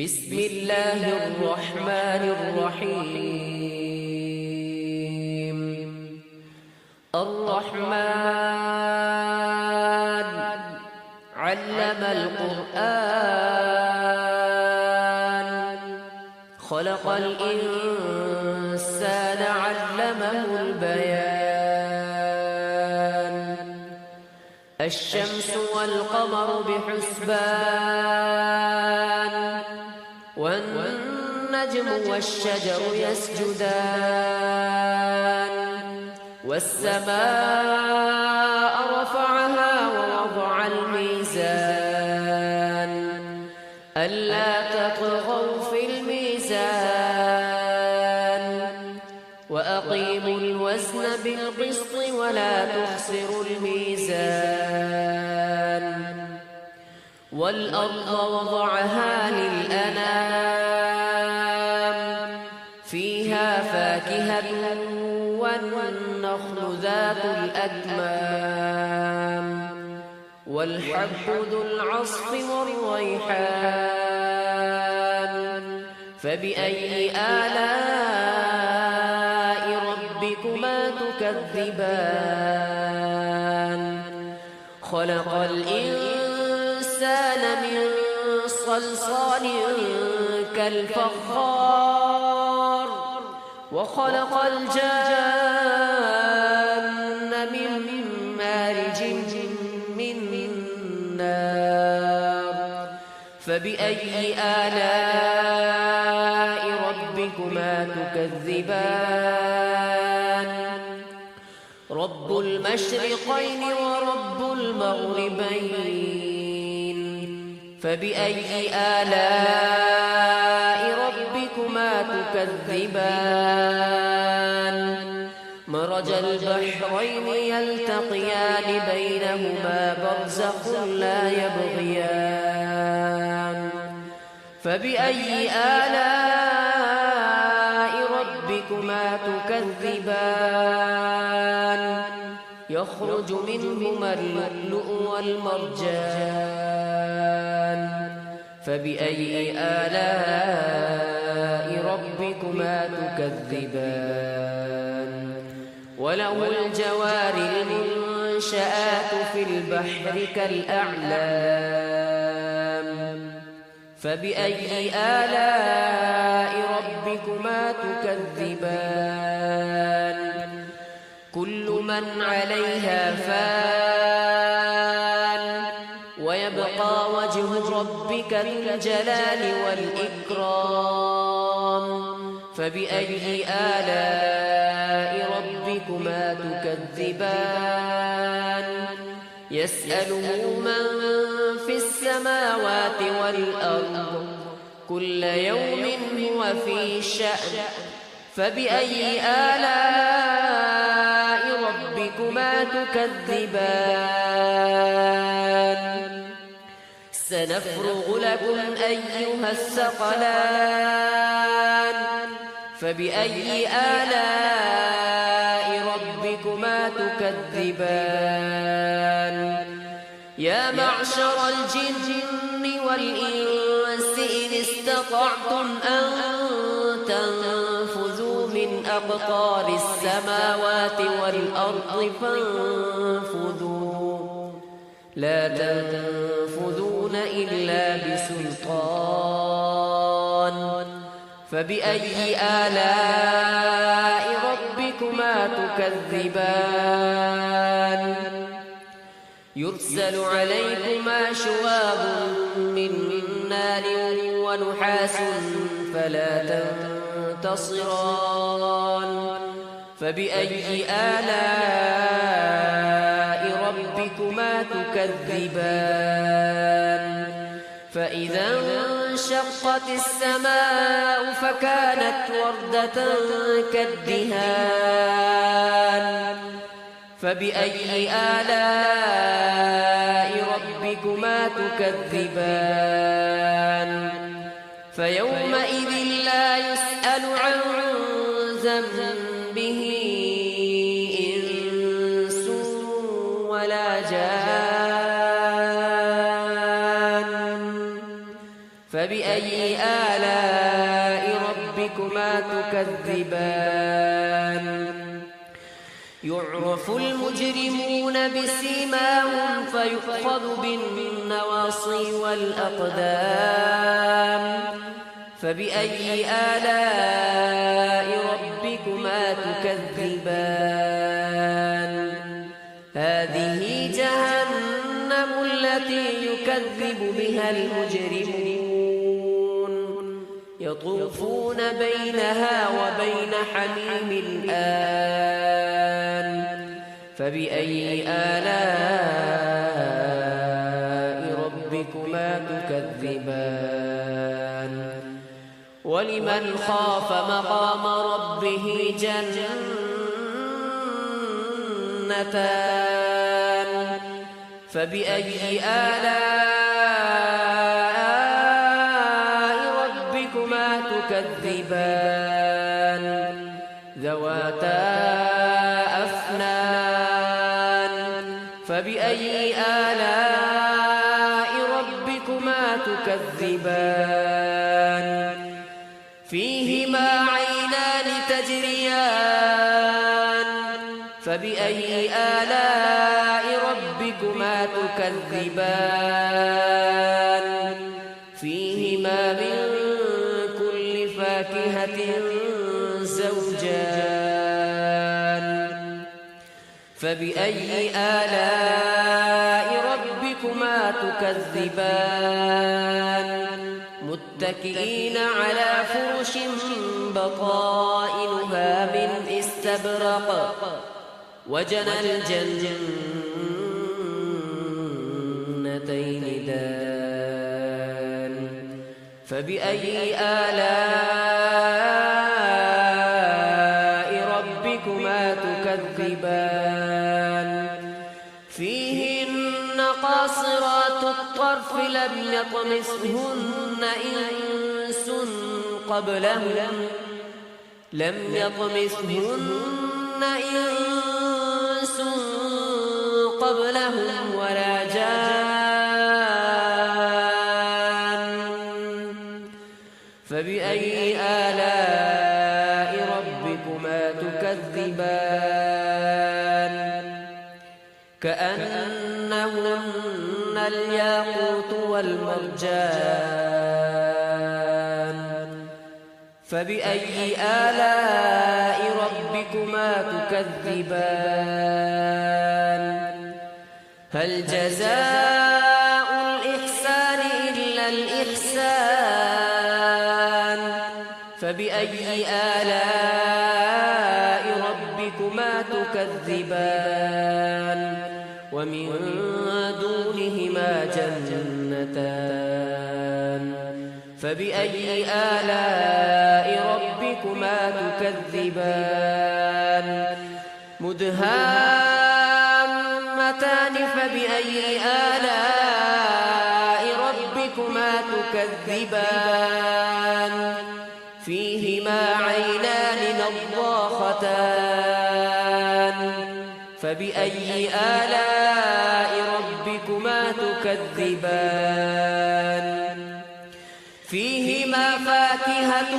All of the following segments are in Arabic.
بسم الله الرحمن الرحيم. الرحمن علم القرآن خلق الإنسان علمه البيان. الشمس والقمر بحسبان والنجم والشجر يسجدان. والسماء رفعها ووضع الميزان ألا تطغوا في الميزان وأقيموا الوزن بالقسط ولا تخسروا الميزان. والأرض وضعها للأنام فيها فاكهة والنخل ذات الأكمام والحب ذو العصف والريحان. فبأي آلاء ربكما تكذبان؟ خلق الإنسان من صلصال كالفخار وخلق الجان من مارج من نار. فبأي آلاء ربكما تكذبان؟ رب المشرقين ورب المغربين. فبأي آلاء ربكما تكذبان؟ مرج البحرين يلتقيان بينهما برزخ لا يبغيان. فبأي آلاء ربكما تكذبان؟ يخرج منهما اللؤلؤ والمرجان. فبأي آلاء ربكما تكذبان؟ وله الجوار المنشآت في البحر كالأعلام. فبأي آلاء ربكما تكذبان؟ كل من عليها فان ويبقى وجه ربك ذو الجلال والإكرام. فبأي آلاء ربكما تكذبان؟ يسأله من في السماوات والأرض كل يوم هو في شأن. فبأي آلاء ربكما تكذبان؟ سنفرغ لكم أيها الثقلان. فبأي آلاء ربكما تكذبان؟ يا معشر الجن والإنس إن استطعتم أن تنفذوا من أقطار السماوات والأرض فانفذوا لا تنفذون إلا بسلطان. فبأي آلاء ربكما تكذبان؟ يرسل عليكما شواب من نار ونحاس فلا تنتصران. فبأي آلاء ربكما تكذبان؟ فإذا انشقت السماء فكانت وردة كالدهان. فبأي آلاء ربكما تكذبان؟ فيومئذ لا يسأل عن ذنبه إنس ولا جان. فبأي آلاء ربكما تكذبان يعرف المجرمون بسيماهم فيؤخذ بالنواصي والأقدام فبأي آلاء ربكما تكذبان هذه جهنم التي يكذب بها المجرمون يطوفون بينها وبين حميم آن فبأي آلاء ربكما تكذبان ولمن خاف مقام ربه جنتان فبأي آلاء ربكما تكذبان ذواتا أفنان فبأي آلاء ربكما تكذبان فيهما عينان تجريان فبأي آلاء ربكما تكذبان فيهما من كل فاكهة زوجان فبأي آلاء ربكما تكذبان متكئين على فرش بطائنها من استبرق وجنى الجنتين دان فبأي آلاء ربكما تكذبان فيهن قاصرات الطرف لم يطمثهن إنس قبلهم ولا جان فبأي آلاء ربكما تكذبان كأنهن الياقوت والمرجان فبأي آلاء ربكما تكذبان هل جزاء الإحسان إلا الإحسان فبأي آلاء ربكما تكذبان ومن دونهما جنتان فبأي آلاء ربكما تكذبان مدهامتان فبأي آلاء ربكما تكذبان فيهما عينان نضاختان فبأي آلاء ربكما تكذبان فيهما فاكهة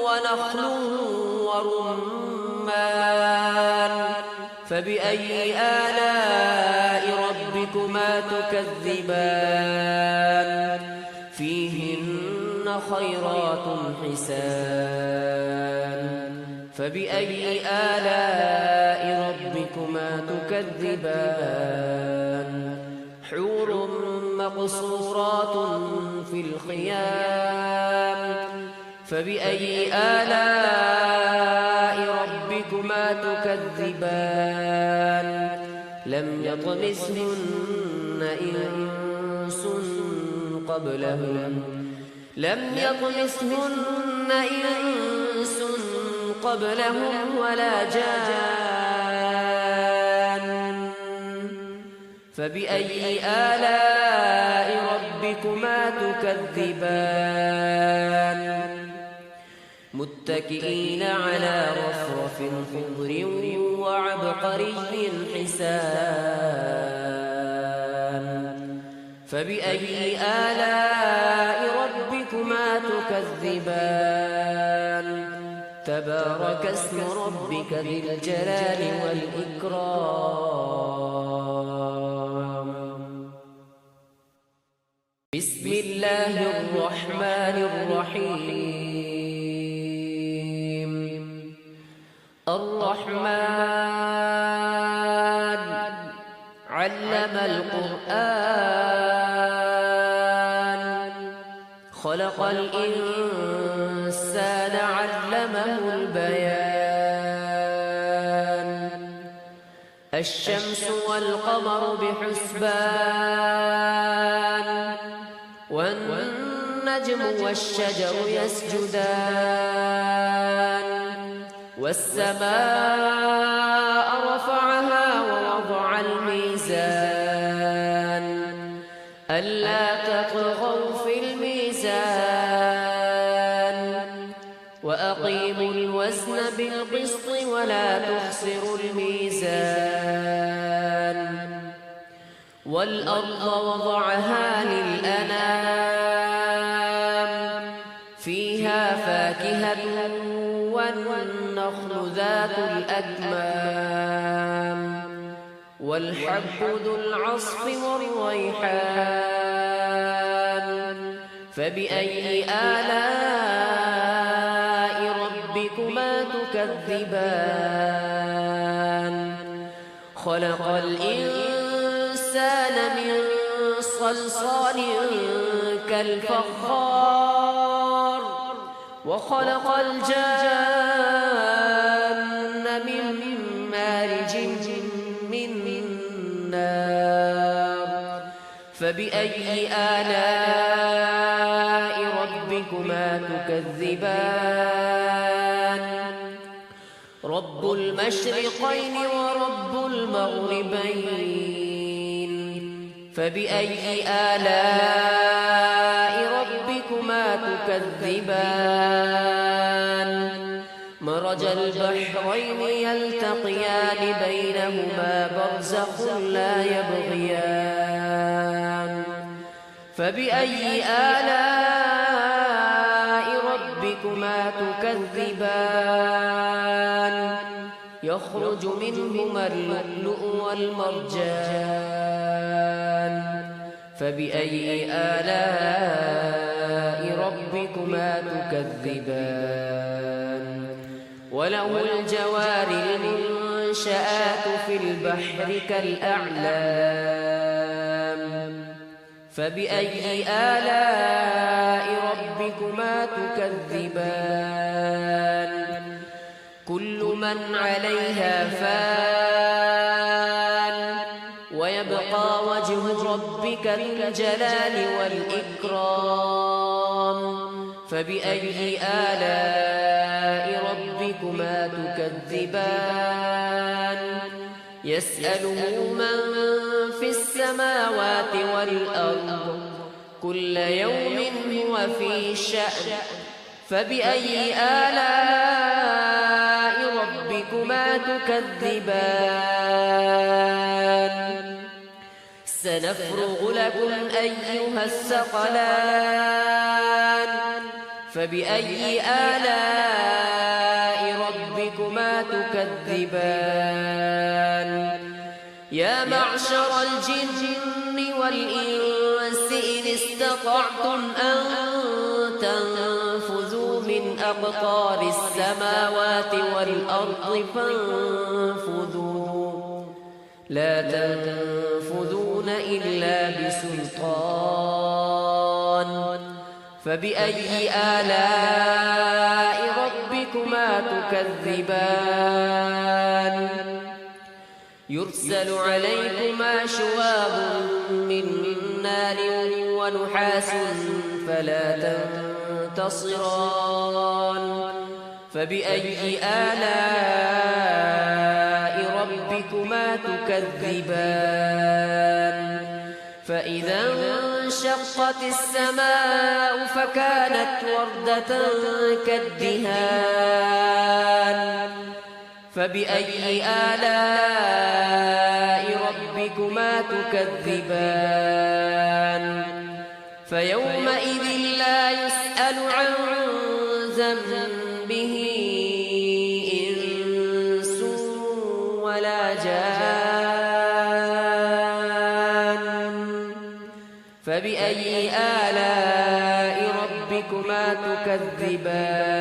ونخل ورمان فبأي آلاء ربكما تكذبان فيهن خيرات حسان فبأي آلاء ربكما تكذبان حور مقصورات في الخيام فبأي آلاء ربكما تكذبان لم يطمثهن إنس قبلهم ولا جان فبأي آلاء ربكما تكذبان متكئين على رفرف خضر وعبقري حسان فبأي آلاء ربكما تكذبان تكذبان تبارك اسم ربك ذي الجلال والإكرام بسم الله الرحمن الرحيم الرحمن علم القرآن خلق الإنسان علمه البيان الشمس والقمر بحسبان والنجم والشجر يسجدان والسماء رفعها ووضع الميزان ألا تطغوا في الميزان وأقيموا الوزن بالقسط ولا تخسروا الميزان والأرض وضعها للأنام فيها فاكهة والنخل ذات الأكمام والحب ذو العصف والريحان فبأي آلاء ربكما تكذبان خلق الإنسان من صلصال كالفخار وخلق الجان من مارج من نار فبأي آلاء ربكما تكذبان رب المشرقين ورب المغربين فبأي آلاء ربكما تكذبان مرج البحرين يلتقيان بينهما برزخ لا يبغيان فبأي آلاء ربكما تكذبان يخرج منهما اللؤلؤ والمرجان فبأي آلاء ربكما تكذبان وله الجوار المنشآت في البحر كالأعلام فبأي آلاء ربكما تكذبان كل من عليها فان ويبقى وجه ربك ذو الجلال والإكرام فبأي آلاء ربكما تكذبان يسأله من في السماوات والأرض كل يوم هو في شأن فبأي آلاء ربكما تكذبان سنفرغ لكم أيها الثقلان فبأي آلاء ربكما تكذبان يا معشر الجن والإنس إن استطعتم أن تنفذوا من أقطار السماوات والأرض فانفذوا لا تنفذون إلا بسلطان فبأي آلاء ربكما تكذبان يرسل عليكما شواظ من نار ونحاس فلا تنتصران فبأي آلاء ربكما تكذبان فإذا انشقت السماء فكانت وردة كالدهان فبأي آلاء ربكما تكذبان فيومئذ لا يسأل عن ذنبه إنس ولا جان فبأي آلاء ربكما تكذبان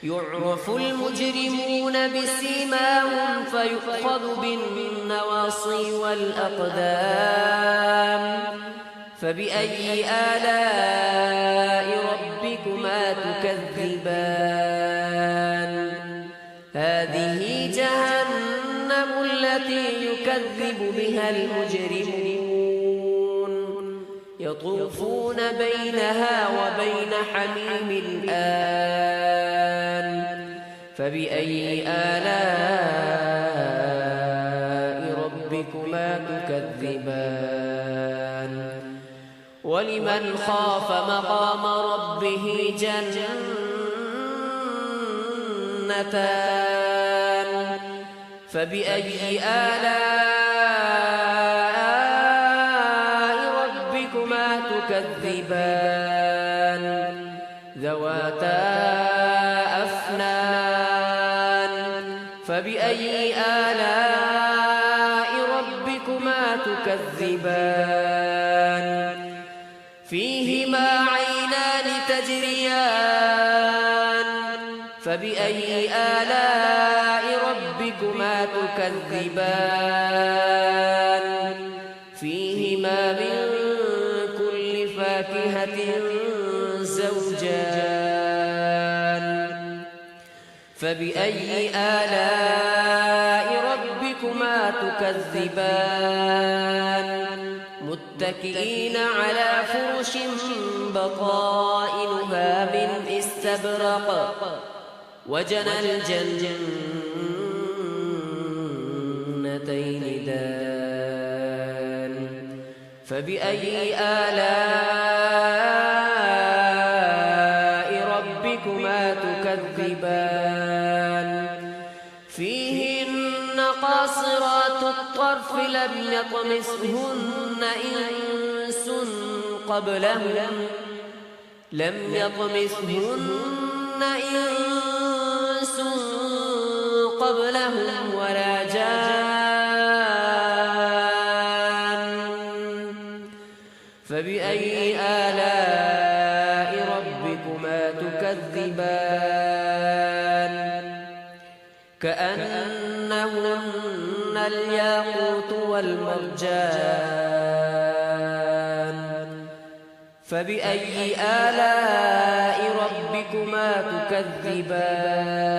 يعرف المجرمون بسيماهم فيؤخذ بالنواصي والأقدام فبأي آلاء ربكما تكذبان هذه جهنم التي يكذب بها المجرمون يطوفون بينها وبين حميم آن فبأي آلاء ربكما تكذبان ولمن خاف مقام ربه جنتان فبأي آلاء ربكما تكذبان ذواتا أفنان فبأي آلاء ربكما تكذبان فيهما عينان تجريان فبأي آلاء ربكما تكذبان فيهما من كل فاكهة زوجان فبأي آلاء ربكما تكذبان متكئين على فرش بطائنها من استبرق وجنى الجنتين دان فبأي آلاء ربكما تكذبان فيهن قاصرات الطرف لم يطمثهن إنس قبلهم ولا جان فبأي آلاء ربكما تكذبان كأنهن الياقوت والمرجان فبأي آلاء ربكما تكذبان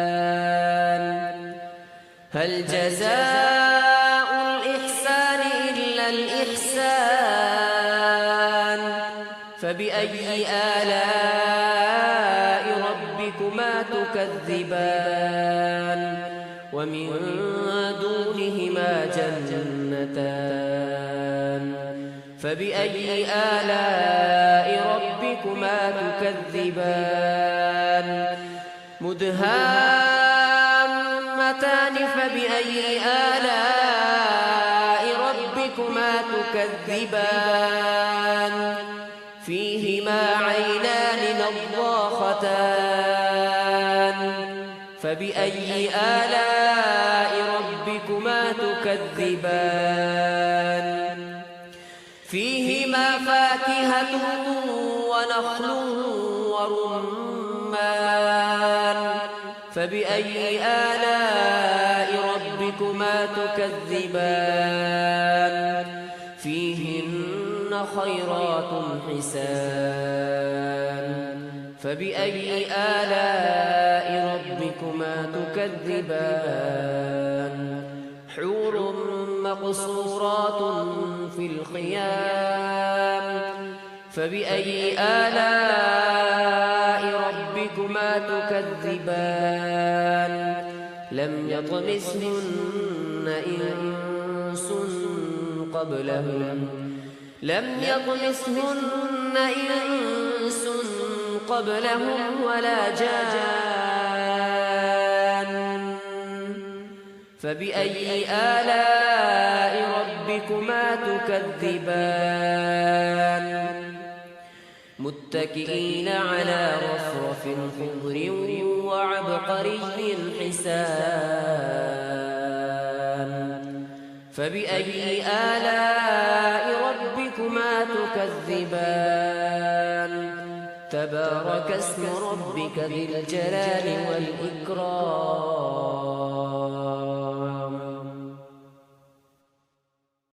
هل جزاء الإحسان إلا الإحسان فبأي آلاء ربكما تكذبان ومن دونهما جنتان فبأي آلاء ربكما تكذبان مدهامتان فبأي آلاء ربكما تكذبان فيهما عينان نضاختان فبأي آلاء ربكما تكذبان فيهما فاكهة ونخل ورمان فبأي آلاء ربكما تكذبان فيهن خيرات حسان فبأي آلاء ربكما تكذبان حور مقصورات في الخيام فبأي آلاء ربكما تكذبان لم يطمثهن إنس قبلهم ولا جان فبأي آلاء ربكما تكذبان متكئين على رفرف خضر وعبقري حسان فبأي آلاء ربكما تكذبان تبارك اسم ربك ذي الجلال والإكرام